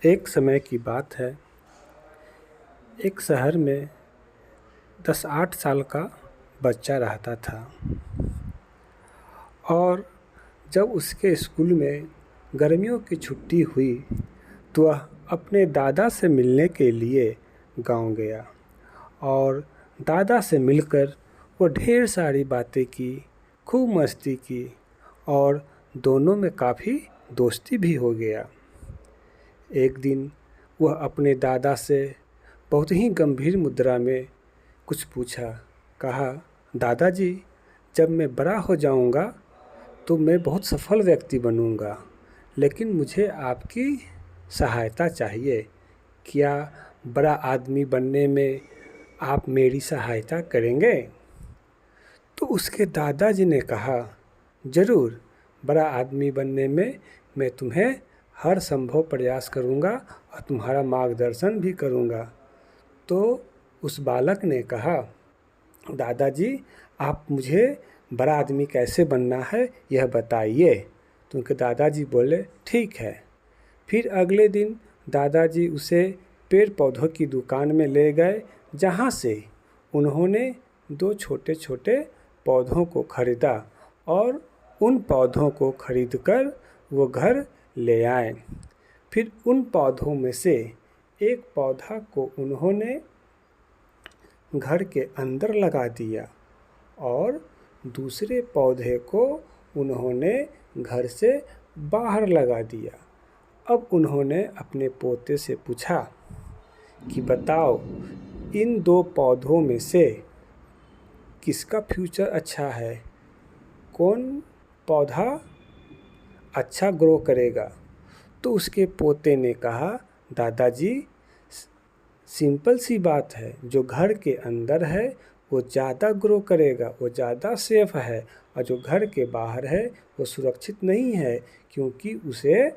एक समय की बात है। एक शहर में 10-8 साल का बच्चा रहता था और जब उसके स्कूल में गर्मियों की छुट्टी हुई तो वह अपने दादा से मिलने के लिए गांव गया और दादा से मिलकर वो ढेर सारी बातें की, खूब मस्ती की और दोनों में काफ़ी दोस्ती भी हो गया। एक दिन वह अपने दादा से बहुत ही गंभीर मुद्रा में कुछ पूछा। कहा, दादाजी, जब मैं बड़ा हो जाऊंगा तो मैं बहुत सफल व्यक्ति बनूंगा, लेकिन मुझे आपकी सहायता चाहिए। क्या बड़ा आदमी बनने में आप मेरी सहायता करेंगे? तो उसके दादाजी ने कहा, ज़रूर, बड़ा आदमी बनने में मैं तुम्हें हर संभव प्रयास करूंगा और तुम्हारा मार्गदर्शन भी करूंगा। तो उस बालक ने कहा, दादाजी, आप मुझे बड़ा आदमी कैसे बनना है यह बताइए। तो उनके दादाजी बोले, ठीक है। फिर अगले दिन दादाजी उसे पेड़ पौधों की दुकान में ले गए, जहाँ से उन्होंने 2 छोटे छोटे पौधों को खरीदा और उन पौधों को खरीदकर वो घर ले आए। फिर उन पौधों में से एक पौधा को उन्होंने घर के अंदर लगा दिया और दूसरे पौधे को उन्होंने घर से बाहर लगा दिया। अब उन्होंने अपने पोते से पूछा कि बताओ, इन 2 पौधों में से किसका फ्यूचर अच्छा है? कौन पौधा अच्छा ग्रो करेगा? तो उसके पोते ने कहा, दादाजी, सिंपल सी बात है, जो घर के अंदर है वो ज़्यादा ग्रो करेगा, वो ज़्यादा सेफ है, और जो घर के बाहर है वो सुरक्षित नहीं है, क्योंकि उसे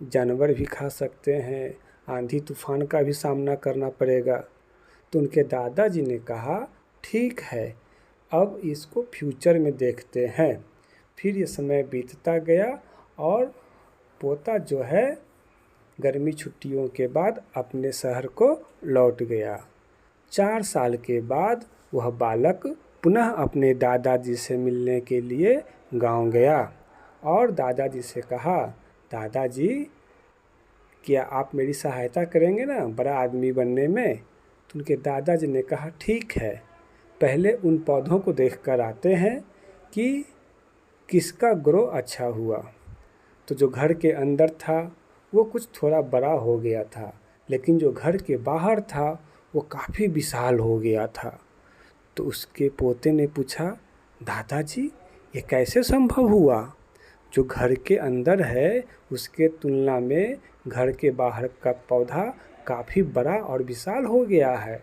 जानवर भी खा सकते हैं, आंधी तूफान का भी सामना करना पड़ेगा। तो उनके दादाजी ने कहा, ठीक है, अब इसको फ्यूचर में देखते हैं। फिर ये समय बीतता गया और पोता जो है गर्मी छुट्टियों के बाद अपने शहर को लौट गया। 4 साल के बाद वह बालक पुनः अपने दादाजी से मिलने के लिए गांव गया और दादाजी से कहा, दादाजी, क्या आप मेरी सहायता करेंगे ना बड़ा आदमी बनने में? तो उनके दादाजी ने कहा, ठीक है, पहले उन पौधों को देख कर आते हैं कि किसका ग्रो अच्छा हुआ। तो जो घर के अंदर था वो कुछ थोड़ा बड़ा हो गया था, लेकिन जो घर के बाहर था वो काफ़ी विशाल हो गया था। तो उसके पोते ने पूछा, दादाजी, ये कैसे संभव हुआ? जो घर के अंदर है उसके तुलना में घर के बाहर का पौधा काफ़ी बड़ा और विशाल हो गया है।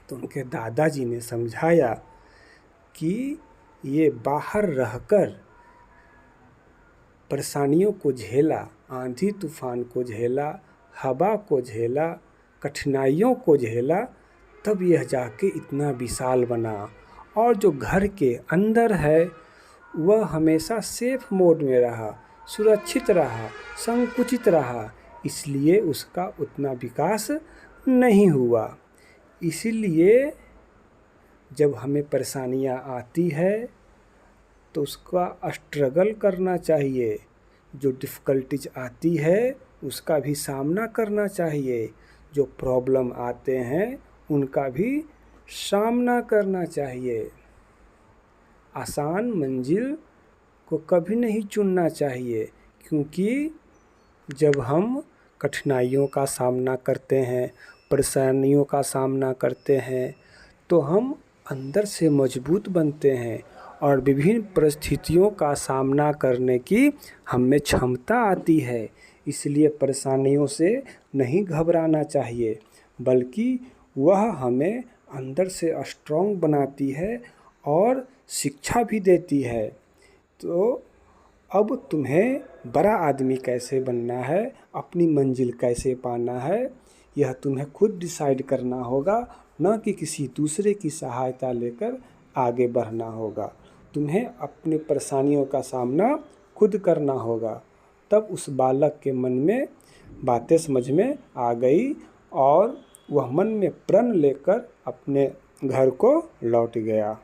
तो उनके दादाजी ने समझाया कि ये बाहर रहकर परेशानियों को झेला, आंधी तूफान को झेला, हवा को झेला, कठिनाइयों को झेला, तब यह जाके इतना विशाल बना। और जो घर के अंदर है वह हमेशा सेफ मोड में रहा, सुरक्षित रहा, संकुचित रहा, इसलिए उसका उतना विकास नहीं हुआ। इसीलिए जब हमें परेशानियां आती है तो उसका स्ट्रगल करना चाहिए। जो डिफ़िकल्टीज आती है उसका भी सामना करना चाहिए। जो प्रॉब्लम आते हैं उनका भी सामना करना चाहिए। आसान मंजिल को कभी नहीं चुनना चाहिए, क्योंकि जब हम कठिनाइयों का सामना करते हैं, परेशानियों का सामना करते हैं, तो हम अंदर से मजबूत बनते हैं और विभिन्न परिस्थितियों का सामना करने की हम में क्षमता आती है। इसलिए परेशानियों से नहीं घबराना चाहिए, बल्कि वह हमें अंदर से स्ट्रॉन्ग बनाती है और शिक्षा भी देती है। तो अब तुम्हें बड़ा आदमी कैसे बनना है, अपनी मंजिल कैसे पाना है, यह तुम्हें खुद डिसाइड करना होगा, न कि किसी दूसरे की सहायता लेकर आगे बढ़ना होगा। तुम्हें अपनी परेशानियों का सामना खुद करना होगा। तब उस बालक के मन में बातें समझ में आ गई और वह मन में प्रण लेकर अपने घर को लौट गया।